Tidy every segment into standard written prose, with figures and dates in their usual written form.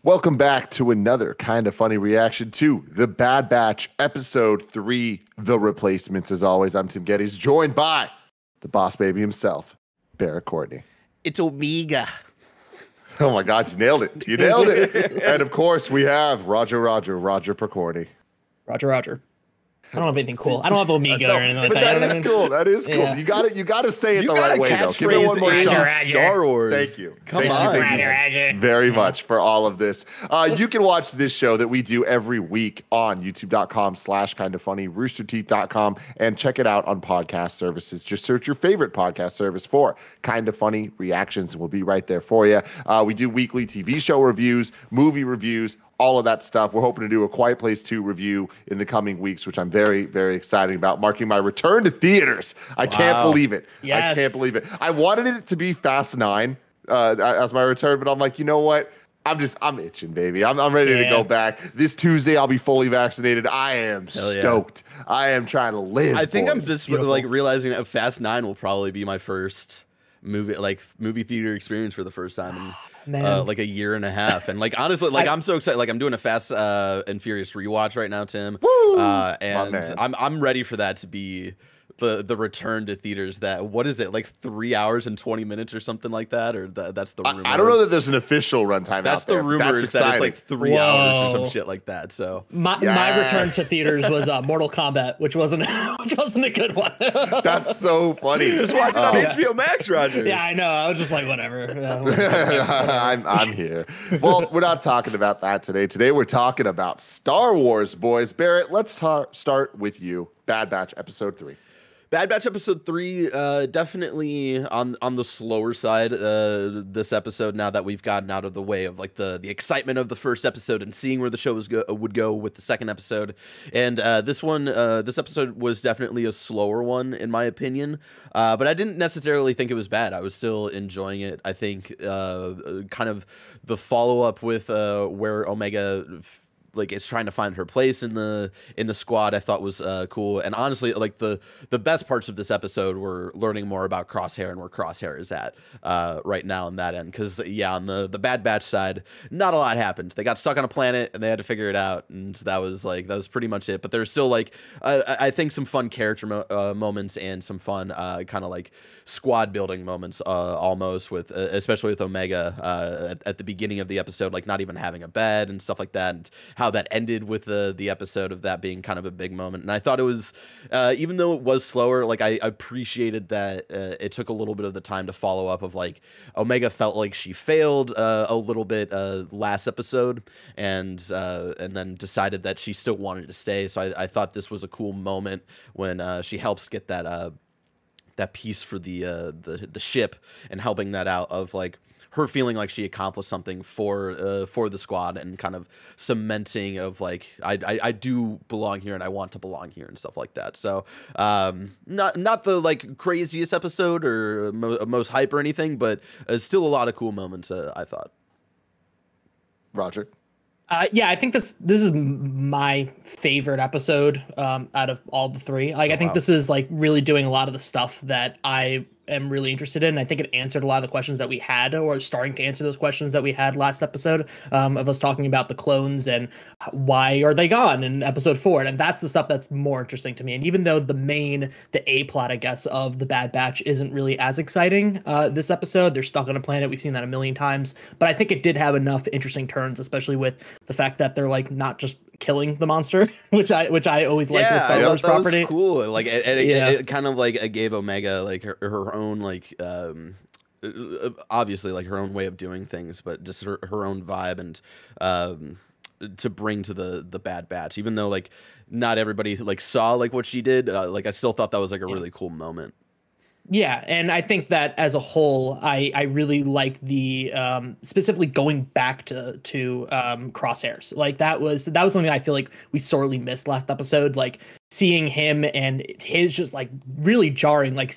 Welcome back to another kind of funny reaction to The Bad Batch, episode 3, The Replacements. As always, I'm Tim Gettys, joined by the boss baby himself, Barrett Courtney. It's Omega. Oh my God, you nailed it. You nailed it. And of course, we have Roger Percorny. Roger. I don't have anything cool. I don't have Omega or anything like that. That is cool. That is cool. Yeah. You got to say it the right way, though. Give me one more shot. Star Wars. Thank you. Come on. Roger. Very much for all of this. You can watch this show that we do every week on youtube.com/kindoffunny, roosterteeth.com, and check it out on podcast services. Just search your favorite podcast service for Kind of Funny Reactions, and we'll be right there for you. We do weekly TV show reviews, movie reviews, all of that stuff. We're hoping to do a Quiet Place 2 review in the coming weeks, which I'm very, very excited about, marking my return to theaters. I can't believe it. Yes. I can't believe it. I wanted it to be Fast 9 as my return, but I'm like, you know what? I'm itching, baby. I'm ready to go back. This Tuesday, I'll be fully vaccinated. I am stoked. I am trying to live. I think I'm just beautiful. like realizing that Fast 9 will probably be my first movie theater experience for the first time in like a year and a half. And like honestly, like I'm so excited. Like I'm doing a Fast and Furious rewatch right now, Tim. Woo! And I'm ready for that to be the return to theaters. That what is it, like 3 hours and 20 minutes or something like that, or that's the rumor. I don't know that there's an official runtime. That's out there. the rumor, is that it's like 3 hours or some shit like that. So my return to theaters was Mortal Kombat, which wasn't a good one. That's so funny. just watch it on HBO Max, Roger. Yeah, I know. I was just like, whatever. I'm here. Well, we're not talking about that today. Today we're talking about Star Wars, boys. Barrett, let's start with you. Bad Batch episode 3. Bad Batch episode 3, definitely on the slower side. This episode, now that we've gotten out of the way of like the excitement of the first episode and seeing where the show would go with the second episode, and this episode was definitely a slower one in my opinion. But I didn't necessarily think it was bad. I was still enjoying it. I think kind of the follow up with where Omega like is trying to find her place in the squad, I thought was cool. And honestly, like the best parts of this episode were learning more about Crosshair and where Crosshair is at right now on that end. Because on the Bad Batch side, not a lot happened. They got stuck on a planet and they had to figure it out, and that was pretty much it. But there's still like I think some fun character moments and some fun kind of like squad building moments almost with especially with Omega at the beginning of the episode, like not even having a bed and stuff like that, and how that ended with the episode of that being kind of a big moment. And I thought it was even though it was slower, like I appreciated that it took a little bit of the time to follow up of like Omega felt like she failed a little bit last episode, and then decided that she still wanted to stay. So I thought this was a cool moment when she helps get that piece for the ship and helping that out of like her feeling like she accomplished something for the squad, and kind of cementing of like I do belong here and I want to belong here and stuff like that. So not the like craziest episode or most hype or anything, but still a lot of cool moments. I thought. Roger. I think this is my favorite episode out of all the three. Like, I think this is like really doing a lot of the stuff that I am really interested in. I think it answered a lot of the questions that we had, or starting to answer those questions that we had last episode of us talking about the clones and why are they gone in episode 4. And that's the stuff that's more interesting to me. And even though the A plot, I guess, of the Bad Batch isn't really as exciting this episode, they're stuck on a planet. We've seen that a million times, but I think it did have enough interesting turns, especially with the fact that they're like not just killing the monster, which I always liked the Star Wars property. Was cool. Like it kind of like it gave Omega like her own like obviously like her own way of doing things, but just her own vibe and to bring to the Bad Batch, even though like not everybody like saw like what she did. Like I still thought that was like a really cool moment. Yeah, and I think that as a whole, I really like the specifically going back to Crosshairs. Like that was something I feel like we sorely missed last episode. Like seeing him and his just like really jarring. Like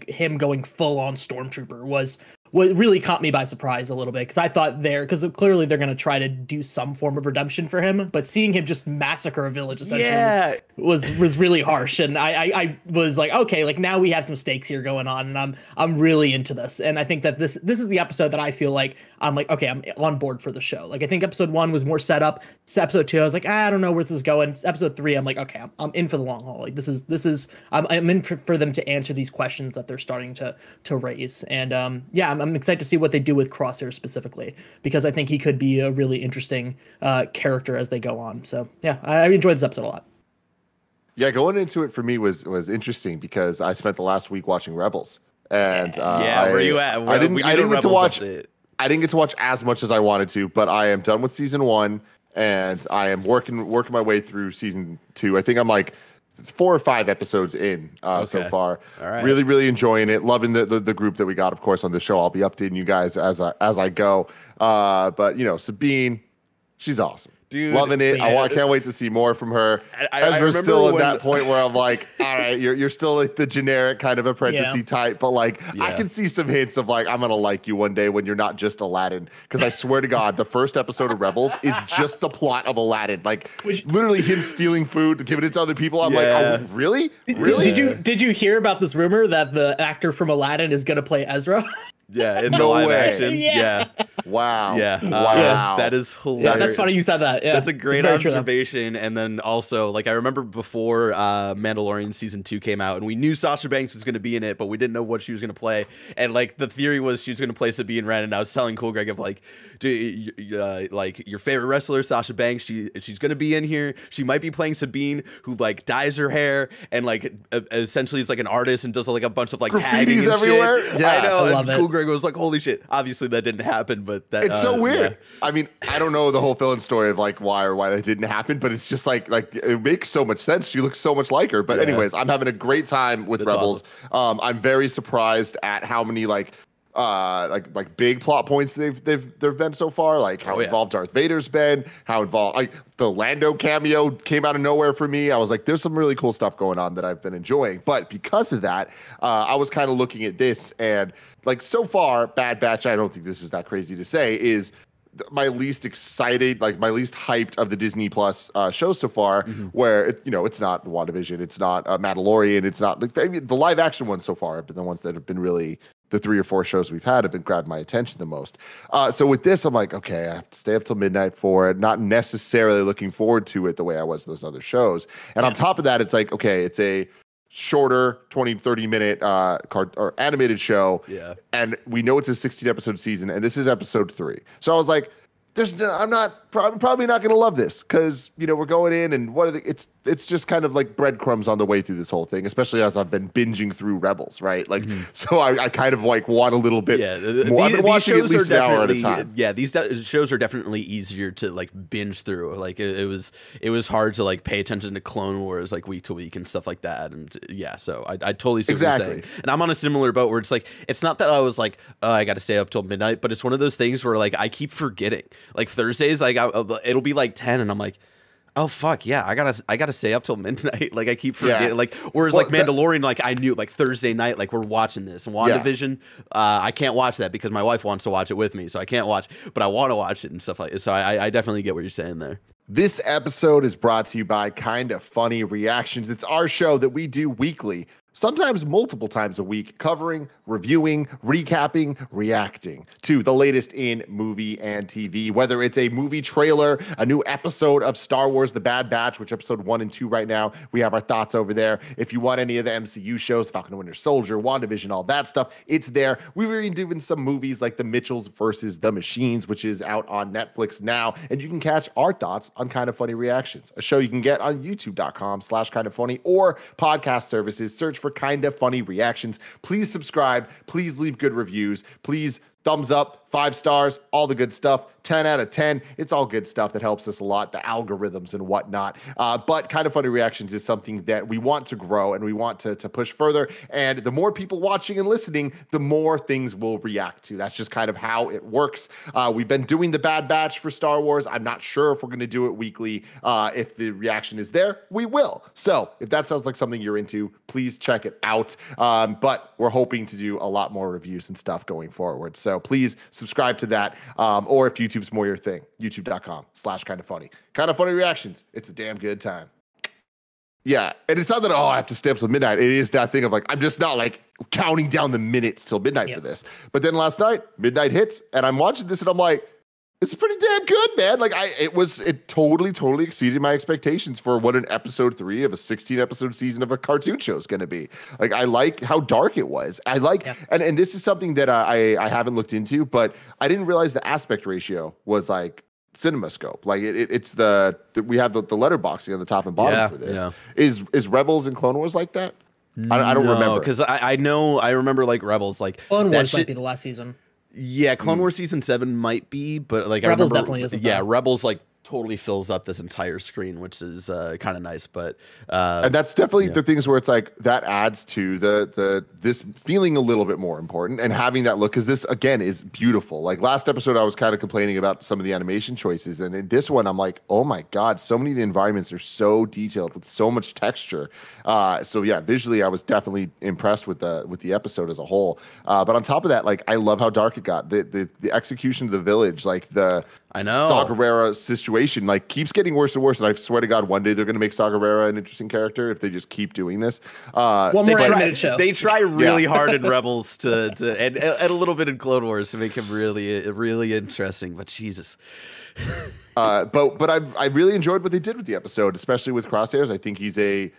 him going full on Stormtrooper was what really caught me by surprise a little bit, because I thought because clearly they're going to try to do some form of redemption for him, but seeing him just massacre a village essentially was really harsh, and I was like, okay, like now we have some stakes here going on, and I'm really into this, and I think that this is the episode that I feel like I'm like, okay, I'm on board for the show. Like I think episode 1 was more setup. Episode 2, I was like, I don't know where this is going. Episode 3, I'm like, okay, I'm in for the long haul. Like this is I'm in for them to answer these questions that they're starting to raise, and yeah, I'm excited to see what they do with Crosshair specifically, because I think he could be a really interesting character as they go on. So yeah, I enjoyed this episode a lot. Yeah, going into it for me was interesting because I spent the last week watching Rebels, and where you at? I didn't get to watch. I didn't get to watch as much as I wanted to, but I am done with season 1, and I am working my way through season 2. I think I'm like 4 or 5 episodes in so far. All right. Really, really enjoying it. Loving the group that we got, of course, on the show. I'll be updating you guys as I go. But Sabine, she's awesome. Dude, loving it. I can't wait to see more from her. Ezra's still at that point where I'm like, all right, you're still like the generic kind of apprentice-y type, but like I can see some hints of like I'm gonna like you one day when you're not just Aladdin. Because I swear to God, the first episode of Rebels is just the plot of Aladdin, like literally him stealing food, giving it to other people. I'm like, oh, really? Did you hear about this rumor that the actor from Aladdin is gonna play Ezra? Yeah, in the live action. Yeah. Wow. Yeah. Wow. That is hilarious. Yeah, that's funny you said that. Yeah. That's a great observation. And then also, like, I remember before Mandalorian season 2 came out, and we knew Sasha Banks was going to be in it, but we didn't know what she was going to play. And like, the theory was she was going to play Sabine Wren. And I was telling Cool Greg of like, like your favorite wrestler, Sasha Banks, she's going to be in here. She might be playing Sabine, who like dyes her hair and like essentially is like an artist and does like a bunch of like tagging and everywhere. Shit. Yeah, I know. I love and Cool Greg was like, holy shit. Obviously that didn't happen, but that it's so weird. Yeah. I mean, I don't know the whole fill-in story of like why that didn't happen, but it's just like it makes so much sense. She looks so much like her. But anyways, I'm having a great time with Rebels. Awesome. I'm very surprised at how many like big plot points they've been so far, like how involved Darth Vader's been, how involved like the Lando cameo came out of nowhere for me. I was like, there's some really cool stuff going on that I've been enjoying. But because of that, I was kind of looking at this and like so far, Bad Batch, I don't think this is that crazy to say, is my least excited, like my least hyped of the Disney Plus shows so far, where it's not WandaVision, it's not Mandalorian, it's not like the live action ones so far have been the ones that have been really the 3 or 4 shows we've had have been grabbing my attention the most. So with this, I'm like, okay, I have to stay up till midnight for it, not necessarily looking forward to it the way I was those other shows. And on top of that, it's like, okay, it's a shorter 20-30 minute or animated show, and we know it's a 16 episode season, and this is episode 3. So I was like, I'm probably not going to love this because we're going in and it's just kind of like breadcrumbs on the way through this whole thing, especially as I've been binging through Rebels, right? Like, so I kind of like want a little bit more. I've been watching at least an hour at a time. Yeah, these shows are definitely easier to like binge through. Like it was hard to like pay attention to Clone Wars like week to week and stuff like that. And yeah, so I totally see what you're saying. And I'm on a similar boat where it's like, it's not that I was like, oh, I got to stay up till midnight, but it's one of those things where like I keep forgetting. Like Thursdays, like it'll be like 10, and I'm like, oh fuck yeah, I gotta stay up till midnight. Like I keep forgetting. Like whereas like Mandalorian, like I knew like Thursday night, like we're watching this. And WandaVision, I can't watch that because my wife wants to watch it with me, so I can't watch. But I want to watch it and stuff like. So I definitely get what you're saying there. This episode is brought to you by Kinda Funny Reactions. It's our show that we do weekly, sometimes multiple times a week, covering, reviewing, recapping, reacting to the latest in movie and TV, whether it's a movie trailer, a new episode of Star Wars The Bad Batch, which episode 1 and 2 right now, we have our thoughts over there. If you want any of the MCU shows, Falcon and Winter Soldier, WandaVision, all that stuff, it's there. We were even doing some movies like The Mitchells versus The Machines, which is out on Netflix now, and you can catch our thoughts on Kinda Funny Reactions, a show you can get on youtube.com/kindafunny or podcast services. Search for Kinda Funny Reactions. Please subscribe. Please leave good reviews. Please thumbs up, 5 stars, all the good stuff. 10 out of 10. It's all good stuff that helps us a lot, the algorithms and whatnot. But Kinda Funny Reactions is something that we want to grow and we want to push further. And the more people watching and listening, the more things we'll react to. That's just kind of how it works. We've been doing the Bad Batch for Star Wars. I'm not sure if we're going to do it weekly. If the reaction is there, we will. So if that sounds like something you're into, please check it out. But we're hoping to do a lot more reviews and stuff going forward. So please subscribe to that. Or if YouTube's more your thing, youtube.com/kindafunny. Kinda Funny Reactions. It's a damn good time. Yeah, and it's not that I have to stay up till midnight. It is that thing of like I'm just not like counting down the minutes till midnight for this. But then last night, midnight hits, and I'm watching this, and I'm like, it's pretty damn good, man. Like it totally exceeded my expectations for what an episode 3 of a 16-episode season of a cartoon show is going to be. Like I like how dark it was. I like, and this is something that I haven't looked into, but I didn't realize the aspect ratio was like CinemaScope. Like it's we have the letterboxing on the top and bottom for this. Yeah. Is Rebels and Clone Wars like that? I don't remember, because I remember like Rebels, like Clone Wars might be the last season. Yeah, Clone Wars season 7 might be, but like Rebels I remember, definitely isn't. Yeah, Rebels like totally fills up this entire screen, which is kind of nice. But and that's definitely the things where it's like that adds to the this feeling a little bit more important and having that look, because this again is beautiful. Like last episode, I was kind of complaining about some of the animation choices, and in this one, I'm like, oh my god, so many of the environments are so detailed with so much texture. So yeah, visually, I was definitely impressed with the episode as a whole. But on top of that, like I love how dark it got. The execution of the village, like the Saw Gerrera situation, like keeps getting worse and worse. And I swear to God, one day they're going to make Saw Gerrera an interesting character if they just keep doing this. One more animated show. They try really hard in Rebels and a little bit in Clone Wars to make him really interesting. But Jesus. But I really enjoyed what they did with the episode, especially with Crosshairs. I think he's a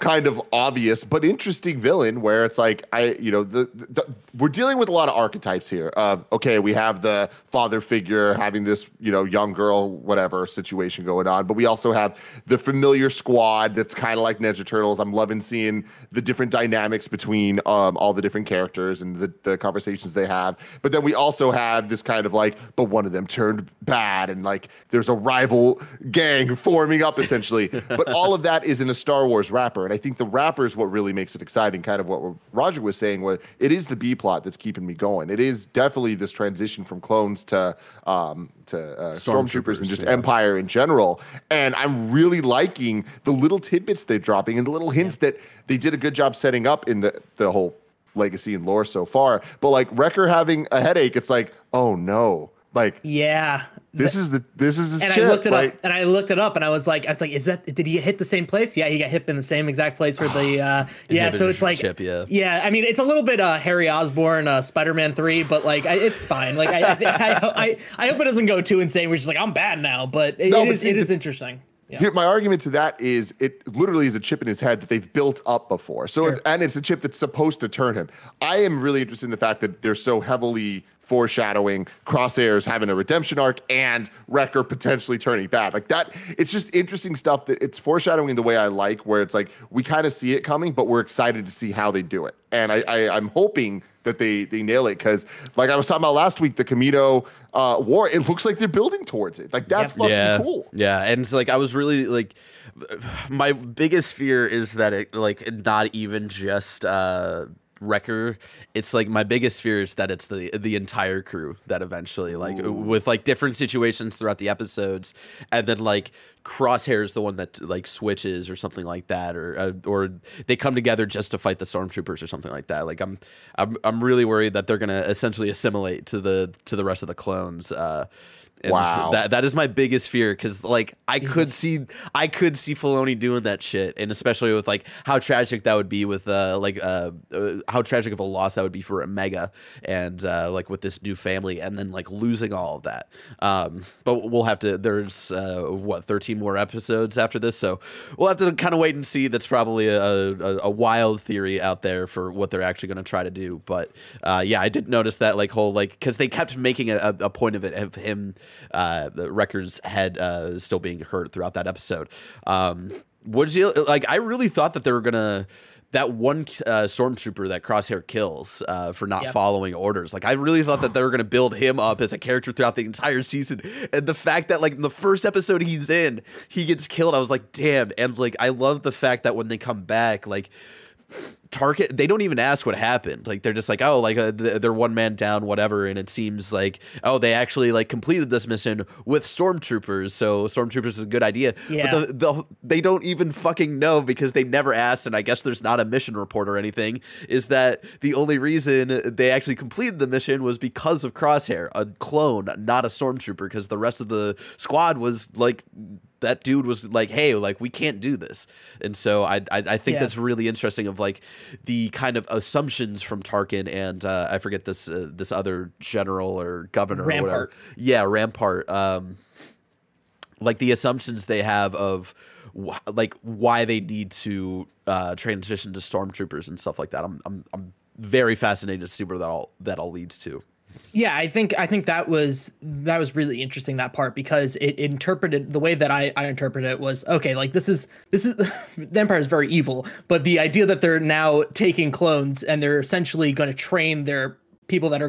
kind of obvious but interesting villain, where it's like we're dealing with a lot of archetypes here. Okay, we have the father figure having this young girl whatever situation going on, but we also have the familiar squad that's kind of like Ninja Turtles. I'm loving seeing the different dynamics between all the different characters and the conversations they have. But then we also have this kind of like, but one of them turned bad, and like there's a rival gang forming up essentially. But all of that is in a Star Wars wrapper, and I think the wrapper is what really makes it exciting. Kind of what Roger was saying, where it is the B plot that's keeping me going. It is definitely this transition from clones to stormtroopers and just Empire in general. And I'm really liking the little tidbits they're dropping and the little hints that they did a good job setting up in the whole legacy and lore so far. But like Wrecker having a headache, it's like, oh no. Like, this is his and chip. I looked it up and I was like, did he hit the same place? Yeah, he got hit in the same exact place for the so it's like chip, I mean, it's a little bit Harry Osborn Spider-Man 3, but like it's fine. Like I hope it doesn't go too insane. We're just like, I'm bad now, but it is interesting. Yeah. Here, my argument to that is it literally is a chip in his head that they've built up before. So, and it's a chip that's supposed to turn him. I am really interested in the fact that they're so heavily foreshadowing Crosshairs having a redemption arc and Wrecker potentially turning bad. Like that, it's just interesting stuff that it's foreshadowing in the way I like, where it's like we kind of see it coming, but we're excited to see how they do it. And I'm hoping that they nail it, because like I was talking about last week, the Camino war, it looks like they're building towards it. Like that's fucking cool. Yeah, and it's like I was really like, my biggest fear is that it like not even just Wrecker. It's like my biggest fear is that it's the entire crew that eventually with like different situations throughout the episodes, and then like Crosshair is the one that like switches or something like that, or they come together just to fight the stormtroopers or something like that. Like I'm really worried that they're gonna essentially assimilate to the rest of the clones. And wow, that is my biggest fear, because like I could see Filoni doing that shit, and especially with like how tragic that would be with how tragic of a loss that would be for Omega, and like with this new family, and then like losing all of that. But we'll have to. There's 13 more episodes after this, so we'll have to kind of wait and see. That's probably a wild theory out there for what they're actually going to try to do. But yeah, I did notice that because they kept making a point of it, of him. The Wrecker's head still being hurt throughout that episode. Would you like? I really thought that they were gonna that one stormtrooper that Crosshair kills for not following orders. Like I really thought that they were gonna build him up as a character throughout the entire season, and the fact that like in the first episode he's in, he gets killed. I was like, damn. And like I love the fact that when they come back, like Tarkin, they don't even ask what happened. Like they're just like, oh, like they're one man down, whatever. And it seems like, oh, they actually like completed this mission with stormtroopers. So stormtroopers is a good idea. Yeah. But they don't even fucking know because they never asked. And I guess there's not a mission report or anything. Is that the only reason they actually completed the mission was because of Crosshair, a clone, not a stormtrooper, because the rest of the squad was like, that dude was like, hey, like we can't do this. And so I think that's really interesting of like the kind of assumptions from Tarkin and I forget this other general or governor Rampart. or whatever. Yeah, Rampart. Like the assumptions they have of like why they need to transition to stormtroopers and stuff like that. I'm very fascinated to see where that all leads to. Yeah, I think that was really interesting, that part, because it interpreted the way that I interpreted it was, okay, like this is the Empire is very evil, but the idea that they're now taking clones and they're essentially going to train their people that are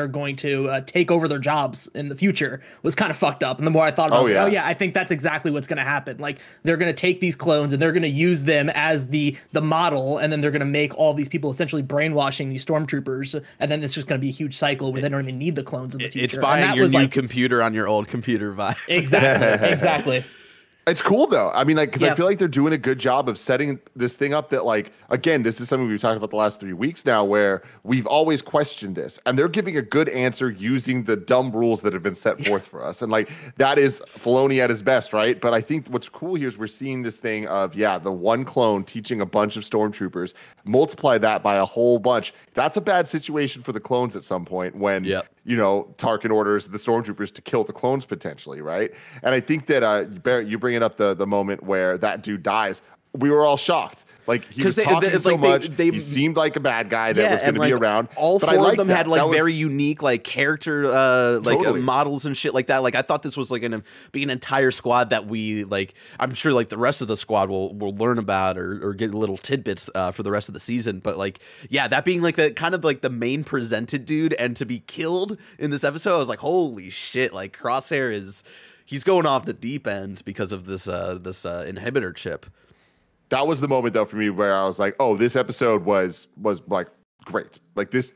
going to take over their jobs in the future was kind of fucked up. And the more I thought about it, I was like, I think that's exactly what's going to happen. Like they're going to take these clones and they're going to use them as the model, and then they're going to make all these people essentially brainwashing these stormtroopers, and then it's just going to be a huge cycle where they don't even need the clones in the future. It's buying your new computer on your old computer vibe. Exactly. It's cool though. I mean, like, because I feel like they're doing a good job of setting this thing up that, like, again, this is something we've talked about the last 3 weeks now, where we've always questioned this, and they're giving a good answer using the dumb rules that have been set forth for us. And like, that is Filoni at his best, right? But I think what's cool here is we're seeing this thing of, the one clone teaching a bunch of stormtroopers, multiply that by a whole bunch. That's a bad situation for the clones at some point when, Tarkin orders the stormtroopers to kill the clones potentially, right? And I think that, Barrett, you bring it up the moment where that dude dies. We were all shocked. Like, he was talking so much. He seemed like a bad guy that was going to be around. All four of them had like very unique like character models and shit like that. Like I thought this was like going to be an entire squad that we like. I'm sure like the rest of the squad will learn about or get little tidbits for the rest of the season. But like, that being like the kind of like the main presented dude and to be killed in this episode, I was like, holy shit! Like Crosshair he's going off the deep end because of this inhibitor chip. That was the moment though for me where I was like, oh, this episode was like great. Like this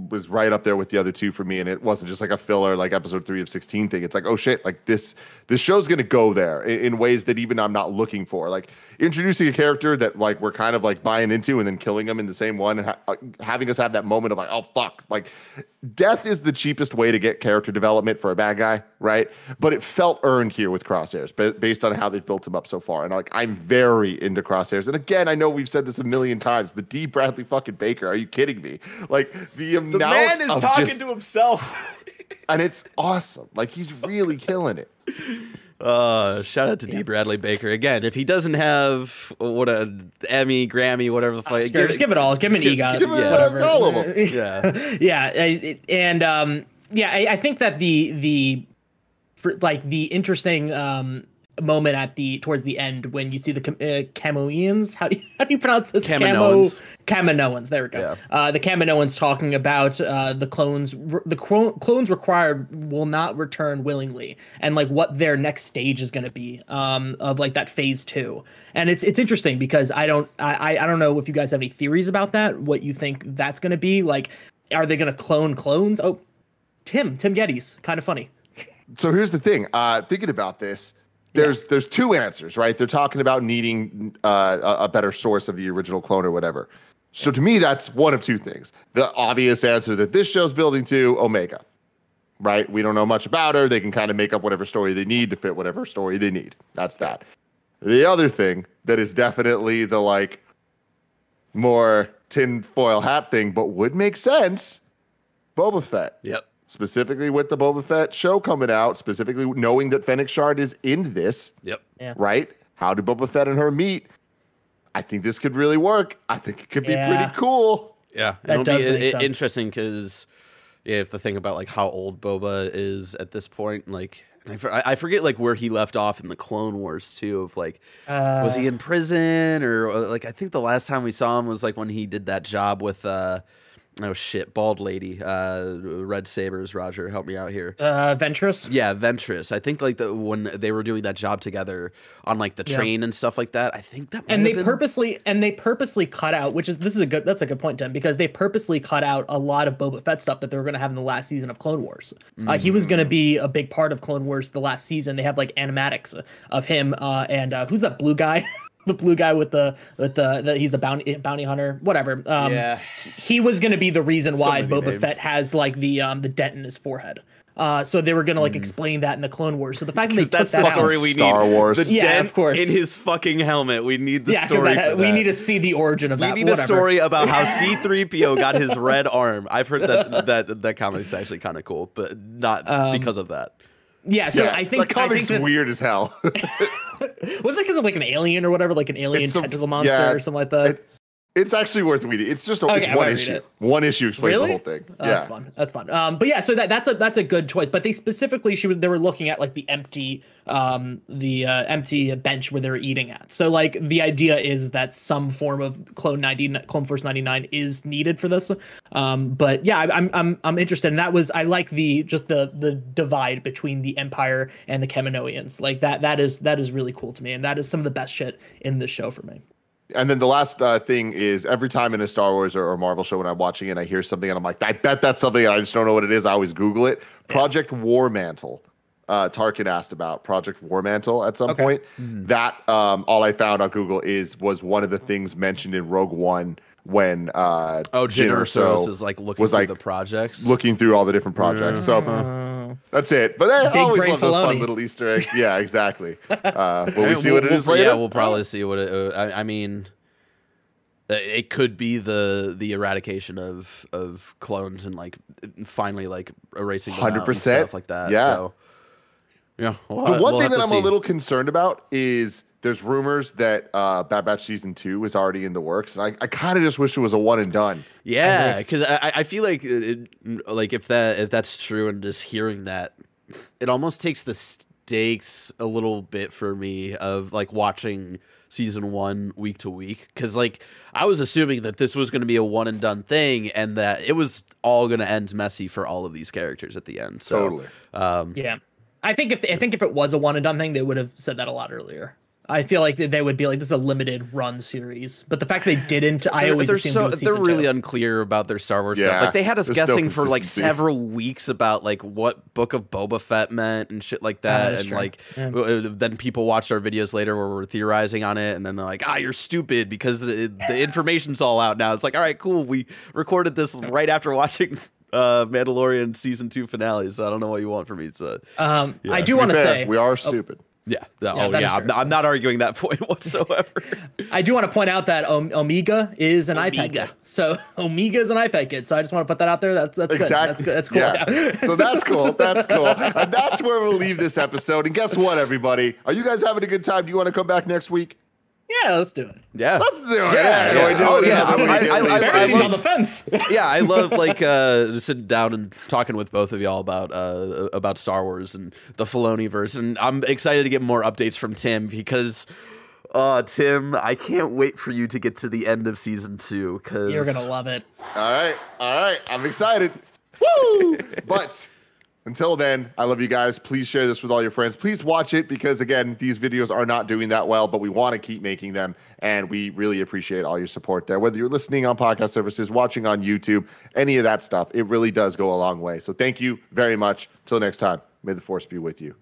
was right up there with the other two for me, and it wasn't just like a filler like episode 3 of 16 thing. It's like, oh shit, like this show's gonna go there in ways that even I'm not looking for. Like introducing a character that like we're kind of like buying into, and then killing them in the same one, and having us have that moment of like, oh fuck, like death is the cheapest way to get character development for a bad guy, right? But it felt earned here with Crosshairs based on how they've built him up so far. And like, I'm very into Crosshairs. And again, I know we've said this a million times, but D. Bradley fucking Baker, are you kidding me? Like the man is talking to himself, and it's awesome. Like he's really killing it. Shout out to D. Bradley Baker again. If he doesn't have Emmy, Grammy, whatever the fuck, just give it all. Give him an EGOT, whatever. All of them. I think that the interesting moment towards the end when you see the Camoeans. How do you pronounce this? Kaminoans. There we go. Yeah. The Kaminoans talking about the clones. The clones required will not return willingly, and like what their next stage is going to be of like that phase 2. And it's interesting because I don't know if you guys have any theories about that. What you think that's going to be like? Are they going to clone clones? Oh, Tim Gettys, kind of funny. So here's the thing. Thinking about this. There's two answers, right? They're talking about needing a better source of the original clone or whatever. So to me, that's one of two things. The obvious answer that this show's building to, Omega, right? We don't know much about her. They can kind of make up whatever story they need to fit whatever story they need. That's that. The other thing that is definitely the like more tinfoil hat thing, but would make sense, Boba Fett. Yep. Specifically with the Boba Fett show coming out, specifically knowing that Fennec Shard is in this. Yep. Yeah. Right? How do Boba Fett and her meet? I think this could really work. I think it could be pretty cool. Yeah. It'll be interesting because you have to think about like how old Boba is at this point. Like, I forget like where he left off in the Clone Wars too. Of like, was he in prison or like? I think the last time we saw him was like when he did that job with Oh shit, bald lady, red sabers. Roger, help me out here. Ventress. Yeah, Ventress. I think like when they were doing that job together on like the train and stuff like that. I think that and they purposely cut out, that's a good point, Tim, because they purposely cut out a lot of Boba Fett stuff that they were going to have in the last season of Clone Wars. He was going to be a big part of Clone Wars the last season. They have like animatics of him and who's that blue guy? The blue guy with the he's the bounty hunter, whatever. He was going to be the reason why Boba Fett has like the dent in his forehead. So they were going to like explain that in the Clone Wars. So the fact that they took that story out, we need. Star Wars, the dent of course, in his fucking helmet. We need the story. For that. We need to see the origin of that. We need a story about how C-3PO got his red arm. I've heard that comic's actually kind of cool, but not because of that. Yeah, so I think the comic's weird as hell. Was it because of like an alien or whatever, like an alien tentacle monster or something like that? It's actually worth reading. It's just it's one issue. One issue explains the whole thing. That's fun. That's fun. But yeah, so that's a good choice. But they specifically they were looking at like the empty bench where they were eating at. So like the idea is that some form of Clone Force 99 is needed for this. But yeah, I'm interested. And I like the divide between the Empire and the Kaminoans. Like that is really cool to me, and that is some of the best shit in this show for me. And then the last thing is every time in a Star Wars or Marvel show when I'm watching it, I hear something and I'm like, I bet that's something, and I just don't know what it is. I always Google it. Project War Mantle. Tarkin asked about Project War Mantle at some point. That all I found on Google was one of the things mentioned in Rogue One when Jyn Erso is like looking through the projects, looking through all the different projects. So that's it. But I always love those fun little Easter eggs. Yeah, exactly. Will we see what it is later? Yeah, we'll probably see what it. I mean, it could be the eradication of clones and like finally like erasing 100% stuff like that. Yeah. So, yeah. The one thing that I'm a little concerned about is there's rumors that Bad Batch Season 2 is already in the works, and I kind of just wish it was a one and done. Yeah, because I feel like if that's true, and just hearing that, it almost takes the stakes a little bit for me of like watching Season 1 week to week, because like I was assuming that this was going to be a one and done thing, and that it was all going to end messy for all of these characters at the end. So, totally. Yeah, I think if it was a one and done thing, they would have said that a lot earlier. I feel like they would be like, this is a limited run series, but the fact they didn't, I always assumed they're really unclear about their Star Wars stuff. Like they had us guessing for like several weeks about like what Book of Boba Fett meant and shit like that, and like then people watched our videos later where we're theorizing on it, and then they're like, you're stupid because the information's all out now. It's like, all right, cool, we recorded this right after watching Mandalorian Season 2 finale, so I don't know what you want from me. So I do want to say we are stupid. Yeah. I'm not arguing that point whatsoever. I do want to point out that Omega is an iPad kid. So Omega is an iPad kid. So I just want to put that out there. That's exactly. Good. That's cool. Yeah. So that's cool. That's cool. And that's where we'll leave this episode. And guess what, everybody? Are you guys having a good time? Do you want to come back next week? Yeah, let's do it. Yeah, let's do it. I'm on the fence. Yeah, I love like sitting down and talking with both of y'all about Star Wars and the Filoni verse, and I'm excited to get more updates from Tim because, Tim, I can't wait for you to get to the end of Season 2 because you're gonna love it. All right, I'm excited. Woo! But until then, I love you guys. Please share this with all your friends. Please watch it because, again, these videos are not doing that well, but we want to keep making them, and we really appreciate all your support there. Whether you're listening on podcast services, watching on YouTube, any of that stuff, it really does go a long way. So thank you very much. Till next time, may the Force be with you.